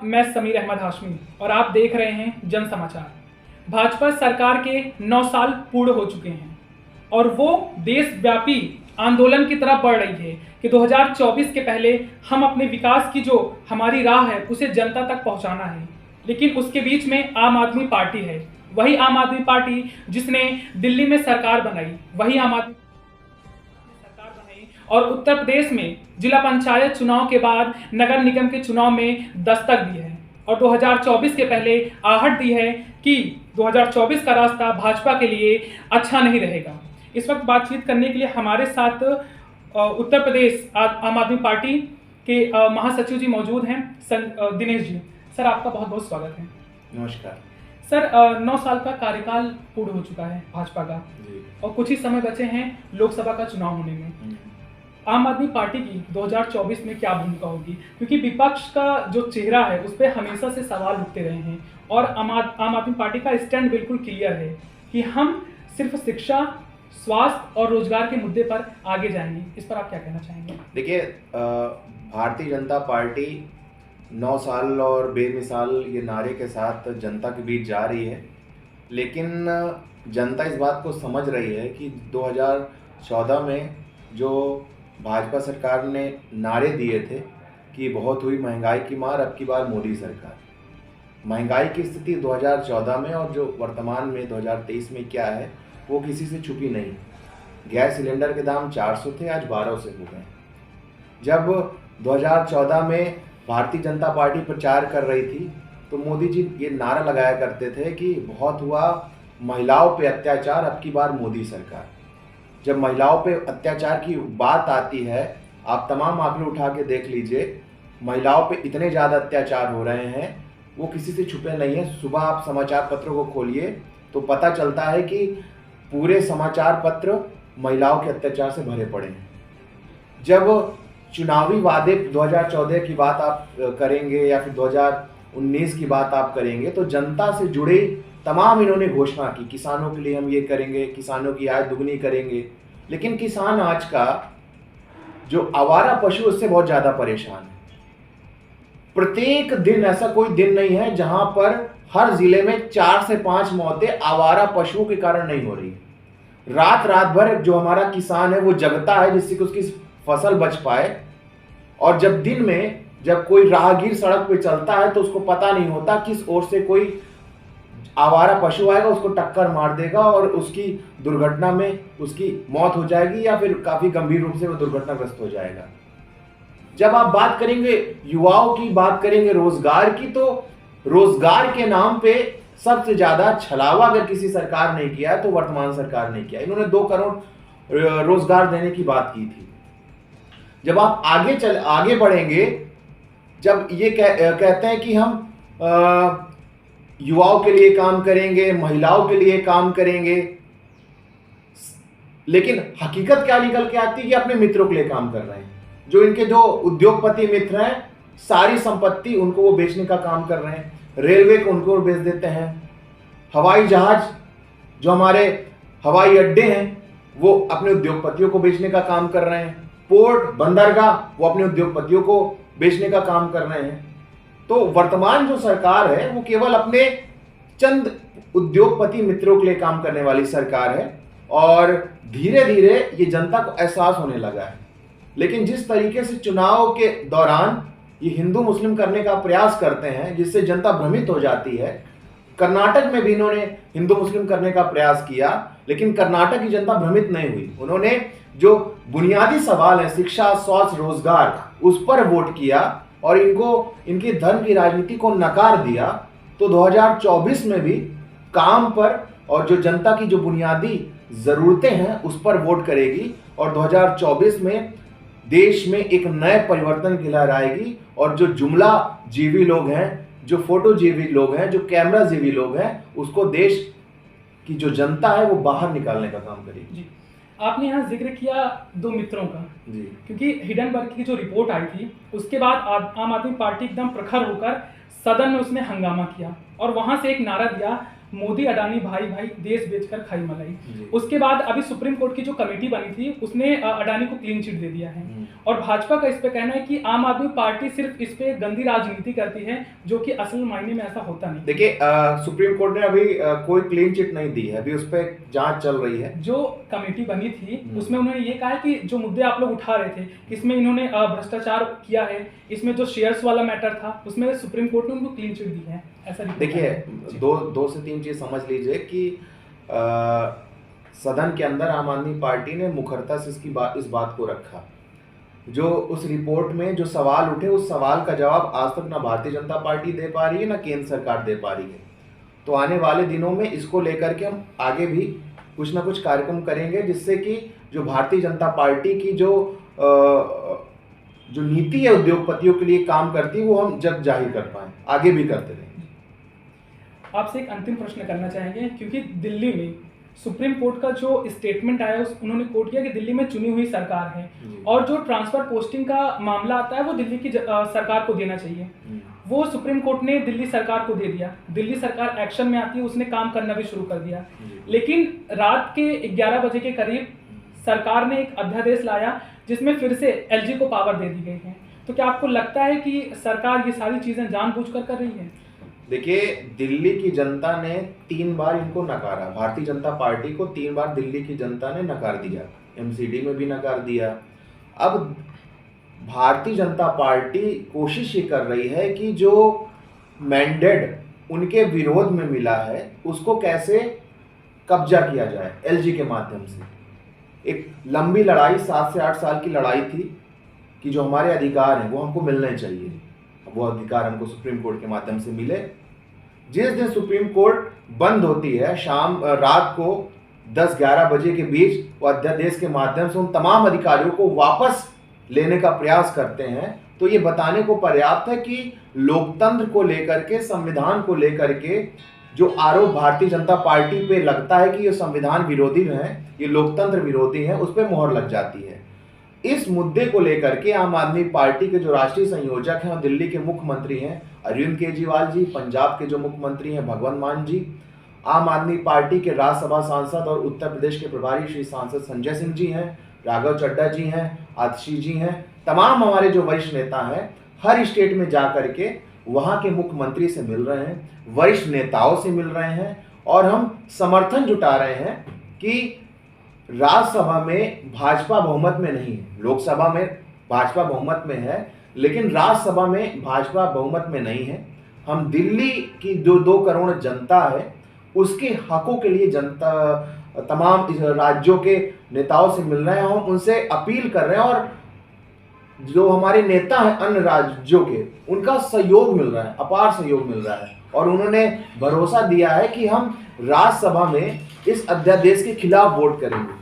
मैं समीर अहमद हाशमी और आप देख रहे हैं जन समाचार। भाजपा सरकार के 9 साल पूर्ण हो चुके हैं और वो देशव्यापी आंदोलन की तरफ बढ़ रही है कि 2024 के पहले हम अपने विकास की जो हमारी राह है उसे जनता तक पहुंचाना है। लेकिन उसके बीच में आम आदमी पार्टी है, वही आम आदमी पार्टी जिसने दिल्ली में सरकार बनाई, वही आम आदमी सरकार बनाई और उत्तर प्रदेश में जिला पंचायत चुनाव के बाद नगर निगम के चुनाव में दस्तक दी है और 2024 के पहले आहट दी है कि 2024 का रास्ता भाजपा के लिए अच्छा नहीं रहेगा। इस वक्त बातचीत करने के लिए हमारे साथ उत्तर प्रदेश आम आदमी पार्टी के महासचिव जी मौजूद हैं, दिनेश जी। सर, आपका बहुत बहुत स्वागत है। नमस्कार सर। 9 साल का कार्यकाल पूर्ण हो चुका है भाजपा का और कुछ ही समय बचे हैं लोकसभा का चुनाव होने में। आम आदमी पार्टी की 2024 में क्या भूमिका होगी, क्योंकि विपक्ष का जो चेहरा है उस पर हमेशा से सवाल उठते रहे हैं और आम आदमी पार्टी का स्टैंड बिल्कुल क्लियर है कि हम सिर्फ शिक्षा, स्वास्थ्य और रोजगार के मुद्दे पर आगे जाएंगे। इस पर आप क्या कहना चाहेंगे? देखिए, भारतीय जनता पार्टी 9 साल और बेमिसाल ये नारे के साथ जनता के बीच जा रही है, लेकिन जनता इस बात को समझ रही है कि 2014 में जो भाजपा सरकार ने नारे दिए थे कि बहुत हुई महंगाई की मार, अब की बार मोदी सरकार। महंगाई की स्थिति 2014 में और जो वर्तमान में 2023 में क्या है वो किसी से छुपी नहीं। गैस सिलेंडर के दाम 400 थे, आज 1200 हो गए। जब 2014 में भारतीय जनता पार्टी प्रचार कर रही थी तो मोदी जी ये नारा लगाया करते थे कि बहुत हुआ महिलाओं पे अत्याचार, अब की बार मोदी सरकार। जब महिलाओं पे अत्याचार की बात आती है, आप तमाम आंकड़े उठा के देख लीजिए, महिलाओं पे इतने ज़्यादा अत्याचार हो रहे हैं वो किसी से छुपे नहीं हैं। सुबह आप समाचार पत्रों को खोलिए तो पता चलता है कि पूरे समाचार पत्र महिलाओं के अत्याचार से भरे पड़े हैं। जब चुनावी वादे 2014 की बात आप करेंगे या फिर 2019 की बात आप करेंगे तो जनता से जुड़े तमाम इन्होंने घोषणा की, किसानों के लिए हम ये करेंगे, किसानों की आय दुगनी करेंगे। लेकिन किसान आज का जो आवारा पशु उससे बहुत ज़्यादा परेशान है। प्रत्येक दिन ऐसा कोई दिन नहीं है जहां पर हर जिले में 4 से 5 मौतें आवारा पशुओं के कारण नहीं हो रही। रात रात भर जो हमारा किसान है वो जगता है जिससे कि उसकी फसल बच पाए, और जब दिन में जब कोई राहगीर सड़क पे चलता है तो उसको पता नहीं होता किस ओर से कोई आवारा पशु आएगा, उसको टक्कर मार देगा और उसकी दुर्घटना में उसकी मौत हो जाएगी या फिर काफी गंभीर रूप से वो दुर्घटनाग्रस्त हो जाएगा। जब आप बात करेंगे युवाओं की, बात करेंगे रोजगार की, तो रोजगार के नाम पे सबसे ज्यादा छलावा अगर किसी सरकार ने किया है तो वर्तमान सरकार ने किया। इन्होंने 2 करोड़ रोजगार देने की बात की थी। जब आप आगे बढ़ेंगे, जब ये कहते हैं कि हम युवाओं के लिए काम करेंगे, महिलाओं के लिए काम करेंगे, लेकिन हकीकत क्या निकल के आती है कि अपने मित्रों के लिए काम कर रहे हैं। जो इनके जो उद्योगपति मित्र हैं, सारी संपत्ति उनको वो बेचने का काम कर रहे हैं। रेलवे को उनको बेच देते हैं। हवाई जहाज, जो हमारे हवाई अड्डे हैं, वो अपने उद्योगपतियों को बेचने का काम कर रहे हैं। पोर्ट, बंदरगाह, वो अपने उद्योगपतियों को बेचने का काम कर रहे हैं। तो वर्तमान जो सरकार है वो केवल अपने चंद उद्योगपति मित्रों के लिए काम करने वाली सरकार है और धीरे धीरे ये जनता को एहसास होने लगा है। लेकिन जिस तरीके से चुनाव के दौरान ये हिंदू मुस्लिम करने का प्रयास करते हैं जिससे जनता भ्रमित हो जाती है, कर्नाटक में भी इन्होंने हिंदू मुस्लिम करने का प्रयास किया, लेकिन कर्नाटक की जनता भ्रमित नहीं हुई। उन्होंने जो बुनियादी सवाल है शिक्षा, स्वास्थ्य, रोजगार, उस पर वोट किया और इनकी धर्म की राजनीति को नकार दिया। तो 2024 में भी काम पर और जो जनता की जो बुनियादी जरूरतें हैं उस पर वोट करेगी और 2024 में देश में एक नए परिवर्तन की लहर आएगी और जो जुमला जीवी लोग हैं, जो फोटो जीवी लोग हैं, जो कैमरा जीवी लोग हैं, उसको देश की जो जनता है वो बाहर निकालने का काम करेगी। जी, आपने यहाँ जिक्र किया 2 मित्रों का जी, क्योंकि हिडनबर्ग की जो रिपोर्ट आई थी उसके बाद आम आदमी पार्टी एकदम प्रखर होकर सदन में उसने हंगामा किया और वहां से एक नारा दिया, मोदी अडानी भाई भाई देश बेचकर खाई जी। मलाई। उसके बाद अभी सुप्रीम कोर्ट की जो कमेटी बनी थी उसने अडानी को क्लीन चिट दे दिया है। और भाजपा का इस पे कहना है कि आम आदमी पार्टी सिर्फ इस पे गंदी राजनीति करती है, जो कि असल मायने में ऐसा होता नहीं। देखिए, सुप्रीम कोर्ट ने अभी कोई क्लीन चिट नहीं दी है, अभी उस पर जांच चल रही है। जो कमेटी बनी थी उसमें उन्होंने ये कहा है कि जो मुद्दे आप लोग उठा रहे थे, इसमें इन्होंने भ्रष्टाचार किया है, इसमें जो शेयर्स वाला मैटर था उसमें सुप्रीम कोर्ट ने उनको क्लीन चिट दी है, ऐसा देखिए, दो से तीन चीज समझ लीजिए कि सदन के अंदर आम आदमी पार्टी ने मुखरता से इस बात को रखा। जो उस रिपोर्ट में जो सवाल उठे, उस सवाल का जवाब आज तक ना भारतीय जनता पार्टी दे पा रही है, ना केंद्र सरकार दे पा रही है। तो आने वाले दिनों में इसको लेकर के हम आगे भी कुछ ना कुछ कार्यक्रम करेंगे, जिससे कि जो भारतीय जनता पार्टी की जो नीति है उद्योगपतियों के लिए काम करती है, वो हम जग जाहिर कर पाए, आगे भी करते रहेंगे। आपसे एक अंतिम प्रश्न करना चाहेंगे, क्योंकि दिल्ली में सुप्रीम कोर्ट का जो स्टेटमेंट आया उन्होंने कोट किया कि दिल्ली में चुनी हुई सरकार है और जो ट्रांसफर पोस्टिंग का मामला आता है वो दिल्ली की सरकार को देना चाहिए। वो सुप्रीम कोर्ट ने दिल्ली सरकार को दे दिया, दिल्ली सरकार एक्शन में आती है, उसने काम करना भी शुरू कर दिया। लेकिन रात के 11 बजे के करीब सरकार ने एक अध्यादेश लाया जिसमें फिर से एलजी को पावर दे दी गई है। तो क्या आपको लगता है कि सरकार ये सारी चीजें जानबूझकर कर रही है? देखिए, दिल्ली की जनता ने 3 बार इनको नकारा, भारतीय जनता पार्टी को 3 बार दिल्ली की जनता ने नकार दिया, एमसीडी में भी नकार दिया। अब भारतीय जनता पार्टी कोशिश ये कर रही है कि जो मैंडेट उनके विरोध में मिला है उसको कैसे कब्जा किया जाए एलजी के माध्यम से। एक लंबी लड़ाई, 7 से 8 साल की लड़ाई थी कि जो हमारे अधिकार हैं वो हमको मिलने चाहिए। वो अधिकार हमको सुप्रीम कोर्ट के माध्यम से मिले। जिस दिन सुप्रीम कोर्ट बंद होती है, रात को 10-11 बजे के बीच, वो अध्यादेश के माध्यम से उन तमाम अधिकारियों को वापस लेने का प्रयास करते हैं। तो ये बताने को पर्याप्त है कि लोकतंत्र को लेकर के, संविधान को लेकर के जो आरोप भारतीय जनता पार्टी पे लगता है कि ये संविधान विरोधी हैं, ये लोकतंत्र विरोधी हैं, उस पर मोहर लग जाती है। इस मुद्दे को लेकर के आम आदमी पार्टी के जो राष्ट्रीय संयोजक हैं और दिल्ली के मुख्यमंत्री हैं अरविंद केजरीवाल जी, पंजाब के जो मुख्यमंत्री हैं भगवंत मान जी, आम आदमी पार्टी के राज्यसभा सांसद और उत्तर प्रदेश के प्रभारी श्री सांसद संजय सिंह जी हैं, राघव चड्ढा जी हैं, आतिशी जी हैं, तमाम हमारे जो वरिष्ठ नेता हैं हर स्टेट में जा करके वहाँ के मुख्यमंत्री से मिल रहे हैं, वरिष्ठ नेताओं से मिल रहे हैं और हम समर्थन जुटा रहे हैं कि राज्यसभा में भाजपा बहुमत में नहीं है, लोकसभा में भाजपा बहुमत में है, लेकिन राज्यसभा में भाजपा बहुमत में नहीं है। हम दिल्ली की जो 2 करोड़ जनता है उसके हकों के लिए जनता तमाम राज्यों के नेताओं से मिल रहे हैं, हम उनसे अपील कर रहे हैं और जो हमारे नेता हैं अन्य राज्यों के, उनका सहयोग मिल रहा है, अपार सहयोग मिल रहा है और उन्होंने भरोसा दिया है कि हम राज्यसभा में इस अध्यादेश के खिलाफ वोट करेंगे।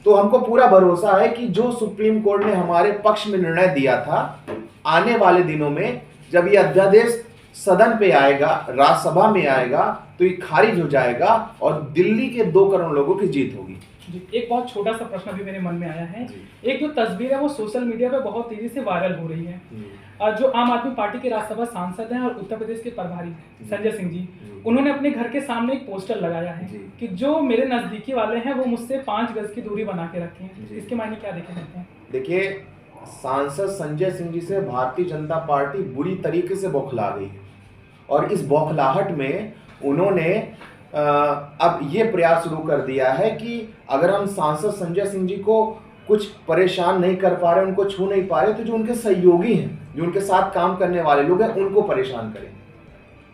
तो हमको पूरा भरोसा है कि जो सुप्रीम कोर्ट ने हमारे पक्ष में निर्णय दिया था, आने वाले दिनों में जब ये अध्यादेश सदन पे आएगा, राज्यसभा में आएगा, तो ये खारिज हो जाएगा और दिल्ली के 2 करोड़ लोगों की जीत होगी। एक बहुत छोटा सा प्रश्न अभी मेरे मन में आया है। एक जो तस्वीर है वो सोशल मीडिया पे बहुत तेजी से वायरल हो रही है। जो आम आदमी पार्टी के राज्यसभा सांसद हैं और उत्तर प्रदेश के प्रभारी संजय सिंह जी, उन्होंने अपने घर के सामने एक पोस्टर लगाया है कि जो मेरे नजदीकी वाले हैं वो मुझसे 5 गज की दूरी बना के रखें। इसके मायने क्या देखे जाते हैं? देखिए, सांसद संजय सिंह जी से भारतीय जनता पार्टी बुरी तरीके से बौखला गई है और इस बौखलाहट में उन्होंने अब ये प्रयास शुरू कर दिया है कि अगर हम सांसद संजय सिंह जी को कुछ परेशान नहीं कर पा रहे, उनको छू नहीं पा रहे, तो जो उनके सहयोगी हैं, जो उनके साथ काम करने वाले लोग हैं, उनको परेशान करें।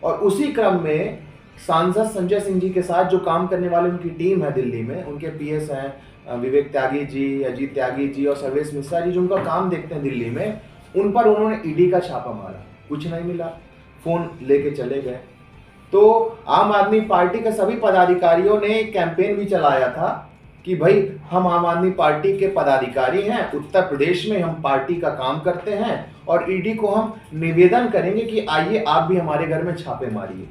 और उसी क्रम में सांसद संजय सिंह जी के साथ जो काम करने वाले उनकी टीम है दिल्ली में, उनके पीएस हैं विवेक त्यागी जी, अजीत त्यागी जी और सर्वेश मिश्रा जी, जो उनका काम देखते हैं दिल्ली में, उन पर उन्होंने ईडी का छापा मारा, कुछ नहीं मिला, फोन लेके चले गए। तो आम आदमी पार्टी के सभी पदाधिकारियों ने कैंपेन भी चलाया था कि भाई हम आम आदमी पार्टी के पदाधिकारी हैं, उत्तर प्रदेश में हम पार्टी का काम करते हैं और ईडी को हम निवेदन करेंगे कि आइए आप भी हमारे घर में छापे मारिए,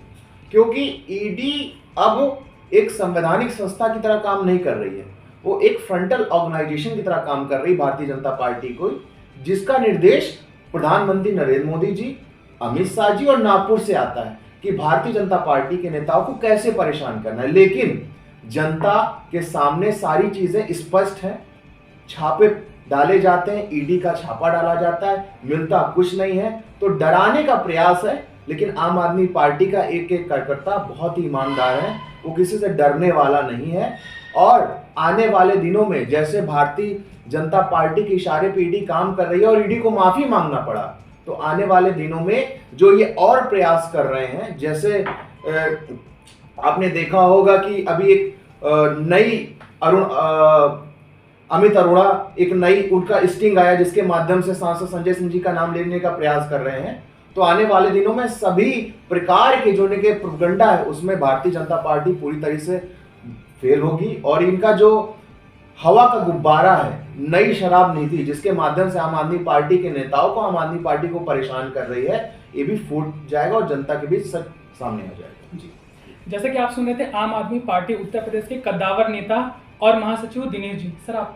क्योंकि ईडी अब एक संवैधानिक संस्था की तरह काम नहीं कर रही है, वो एक फ्रंटल ऑर्गेनाइजेशन की तरह काम कर रही है भारतीय जनता पार्टी को, जिसका निर्देश प्रधानमंत्री नरेंद्र मोदी जी, अमित शाह जी और नागपुर से आता है। कि भारतीय जनता पार्टी के नेताओं को कैसे परेशान करना है, लेकिन जनता के सामने सारी चीजें स्पष्ट हैं। छापे डाले जाते हैं, ईडी का छापा डाला जाता है, मिलता कुछ नहीं है। तो डराने का प्रयास है, लेकिन आम आदमी पार्टी का एक एक कार्यकर्ता बहुत ही ईमानदार है, वो किसी से डरने वाला नहीं है। और आने वाले दिनों में जैसे भारतीय जनता पार्टी के इशारे पे ईडी काम कर रही है और ईडी को माफी मांगना पड़ा, तो आने वाले दिनों में जो ये और प्रयास कर रहे हैं, जैसे आपने देखा होगा कि अभी एक नई अमित अरोड़ा, एक नई उनका स्टिंग आया जिसके माध्यम से सांसद संजय सिंह जी का नाम लेने का प्रयास कर रहे हैं। तो आने वाले दिनों में सभी प्रकार के जो इनके प्रोपेगेंडा है उसमें भारतीय जनता पार्टी पूरी तरह से फेल होगी। और इनका जो हवा का गुब्बारा है, नई शराब नीति, जिसके माध्यम से आम आदमी पार्टी के नेताओं को, आम आदमी पार्टी को परेशान कर रही है, ये भी फूट जाएगा और जनता के बीच सच सामने आ जाएगा। जी, जैसे कि आप सुन रहे थे आम आदमी पार्टी उत्तर प्रदेश के कद्दावर नेता और महासचिव दिनेश जी। सर, आपका